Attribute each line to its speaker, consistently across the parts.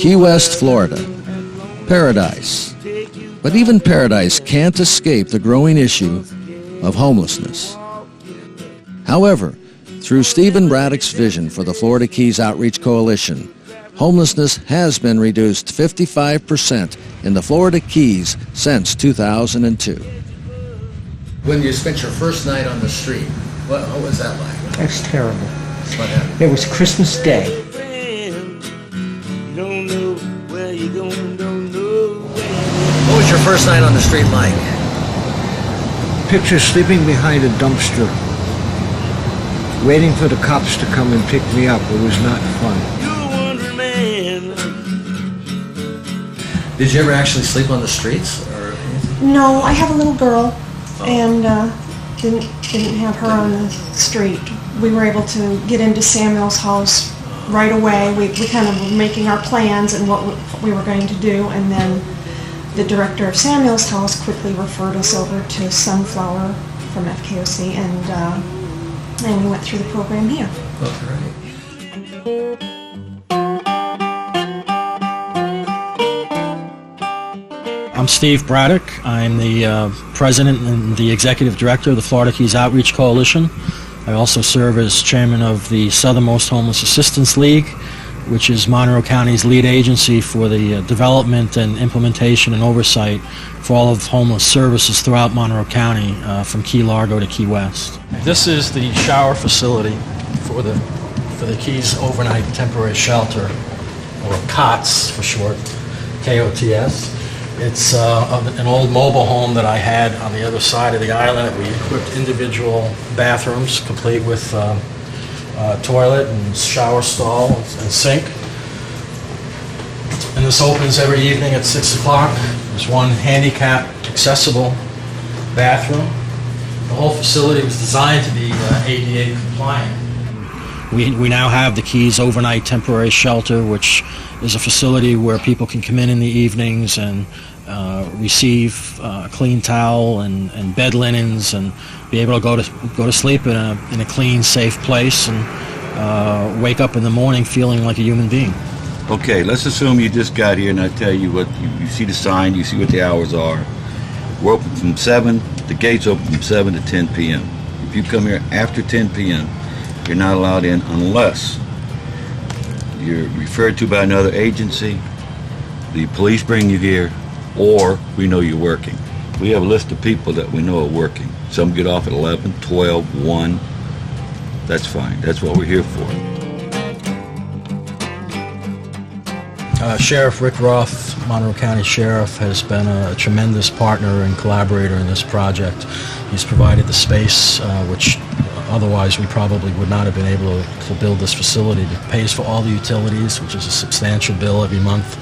Speaker 1: Key West, Florida. Paradise. But even paradise can't escape the growing issue of homelessness. However, through Stephen Braddock's vision for the Florida Keys Outreach Coalition, homelessness has been reduced 55% in the Florida Keys since 2002. When you spent your first night on the street, what was that like?
Speaker 2: That was terrible.
Speaker 1: What happened?
Speaker 2: It was Christmas Day.
Speaker 1: What was your first night on the street like?
Speaker 2: Picture sleeping behind a dumpster, waiting for the cops to come and pick me up. It was not fun.
Speaker 1: Did you ever actually sleep on the streets? Or anything?
Speaker 3: No, I have a little girl, and didn't have her on the street. We were able to get into Samuel's house right away. We kind of were making our plans and what we were going to do, and then the director of Samuel's house quickly referred us over to Sunflower from FKOC, and we went through the program here.
Speaker 1: Oh, great.
Speaker 4: I'm Steve Braddock. I'm the president and the executive director of the Florida Keys Outreach Coalition. I also serve as chairman of the Southernmost Homeless Assistance League, which is Monroe County's lead agency for the development and implementation and oversight for all of homeless services throughout Monroe County, from Key Largo to Key West. This is the shower facility for the Keys Overnight Temporary Shelter, or COTS for short, KOTS. It's an old mobile home that I had on the other side of the island. We equipped individual bathrooms, complete with toilet and shower stall and sink. And this opens every evening at 6 o'clock. There's one handicap accessible bathroom. The whole facility was designed to be ADA compliant. We now have the Keys Overnight Temporary Shelter, which is a facility where people can come in the evenings and receive a clean towel and bed linens and be able to go to sleep in a clean, safe place and wake up in the morning feeling like a human being.
Speaker 5: Okay, let's assume you just got here and I tell you what, you see the sign, you see what the hours are. We're open from 7, the gates open from 7 to 10 p.m. If you come here after 10 p.m., you're not allowed in unless you're referred to by another agency, the police bring you here, or we know you're working. We have a list of people that we know are working. Some get off at 11, 12, 1. That's fine. That's what we're here for.
Speaker 4: Sheriff Rick Roth, Monroe County Sheriff, has been a tremendous partner and collaborator in this project. He's provided the space, which otherwise we probably would not have been able to build this facility. It pays for all the utilities, which is a substantial bill every month.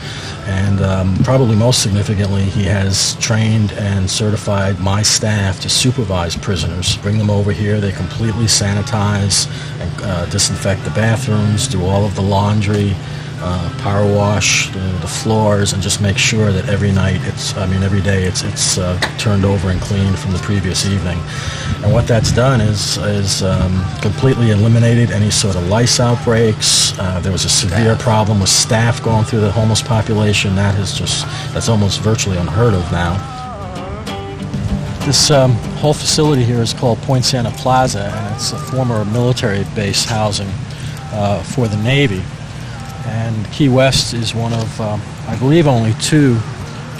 Speaker 4: And probably most significantly, he has trained and certified my staff to supervise prisoners. Bring them over here, they completely sanitize and disinfect the bathrooms, do all of the laundry, power wash the floors, and just make sure that every day it's turned over and cleaned from the previous evening. And what that's done is completely eliminated any sort of lice outbreaks. There was a severe problem with staff going through the homeless population. That's almost virtually unheard of now. This whole facility here is called Point Santa Plaza, and it's a former military base housing for the Navy. And Key West is one of, I believe, only 2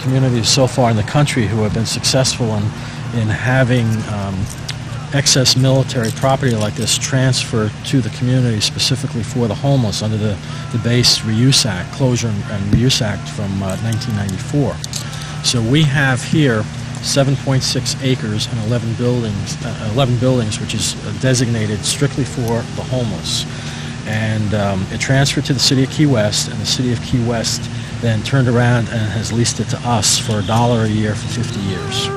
Speaker 4: communities so far in the country who have been successful in having excess military property like this transferred to the community specifically for the homeless under the Base Reuse Act, Closure and Reuse Act from 1994. So we have here 7.6 acres and 11 buildings, which is designated strictly for the homeless. And it transferred to the city of Key West, and the city of Key West then turned around and has leased it to us for $1 a year for 50 years.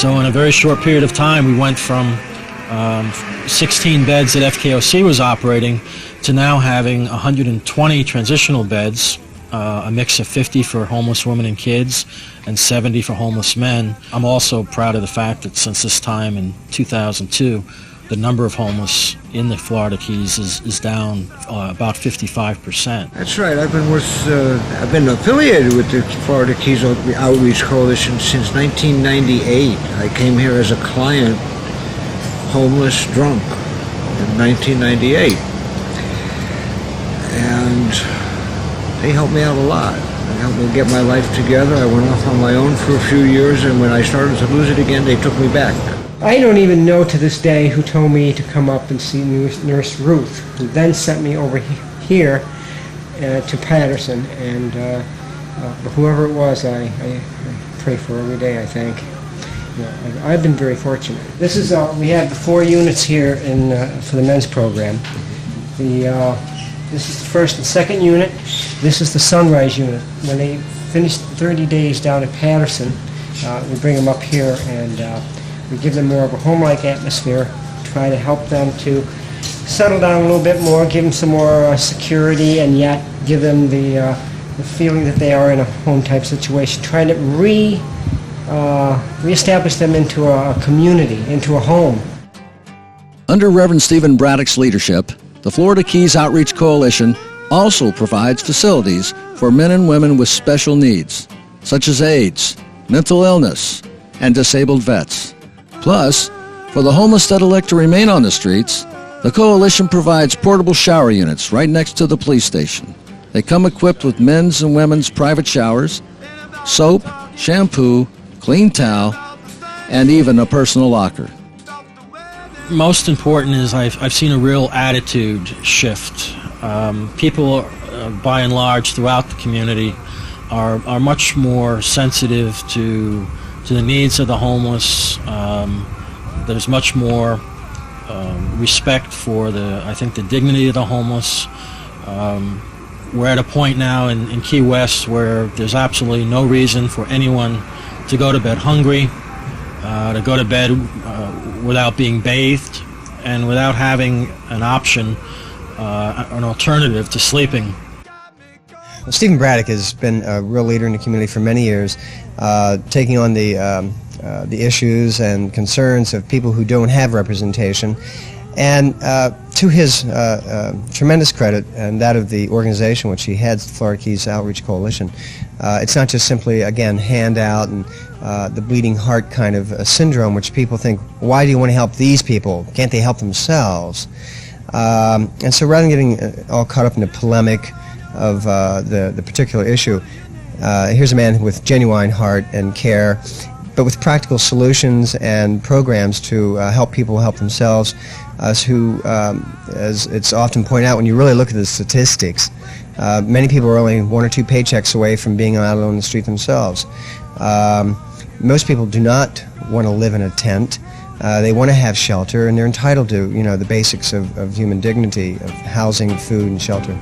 Speaker 4: So in a very short period of time, we went from 16 beds that FKOC was operating to now having 120 transitional beds, a mix of 50 for homeless women and kids and 70 for homeless men. I'm also proud of the fact that since this time in 2002, the number of homeless in the Florida Keys is down about 55%.
Speaker 2: That's right. I've been affiliated with the Florida Keys Outreach Coalition since 1998. I came here as a client, homeless, drunk, in 1998. And they helped me out a lot. They helped me get my life together. I went off on my own for a few years, and when I started to lose it again, they took me back.
Speaker 6: I don't even know to this day who told me to come up and see Nurse Ruth, who then sent me over here to Patterson, and whoever it was, I pray for every day, I think. You know, I've been very fortunate. This is we have the 4 units here for the men's program. This is the first and second unit. This is the Sunrise unit. When they finish 30 days down at Patterson, we bring them up here and we give them more of a home-like atmosphere, try to help them to settle down a little bit more, give them some more security, and yet give them the feeling that they are in a home-type situation, trying to reestablish them into a community, into a home.
Speaker 1: Under Reverend Stephen Braddock's leadership, the Florida Keys Outreach Coalition also provides facilities for men and women with special needs, such as AIDS, mental illness, and disabled vets. Plus, for the homeless that elect to remain on the streets, the coalition provides portable shower units right next to the police station. They come equipped with men's and women's private showers, soap, shampoo, clean towel, and even a personal locker.
Speaker 4: Most important is I've seen a real attitude shift. People, by and large, throughout the community are much more sensitive to the needs of the homeless. There's much more respect for I think the dignity of the homeless. We're at a point now in Key West where there's absolutely no reason for anyone to go to bed hungry, to go to bed without being bathed, and without having an option, an alternative to sleeping.
Speaker 7: Well, Stephen Braddock has been a real leader in the community for many years, taking on the issues and concerns of people who don't have representation. And to his tremendous credit, and that of the organization which he heads, the Florida Keys Outreach Coalition, it's not just simply, again, handout and the bleeding heart kind of syndrome, which people think, why do you want to help these people? Can't they help themselves? And so rather than getting all caught up in the polemic of the particular issue, here's a man with genuine heart and care, but with practical solutions and programs to help people help themselves, who, as it's often pointed out when you really look at the statistics, many people are only 1 or 2 paychecks away from being out on the street themselves. Most people do not want to live in a tent. They want to have shelter, and they're entitled to, the basics of human dignity, of housing, food, and shelter.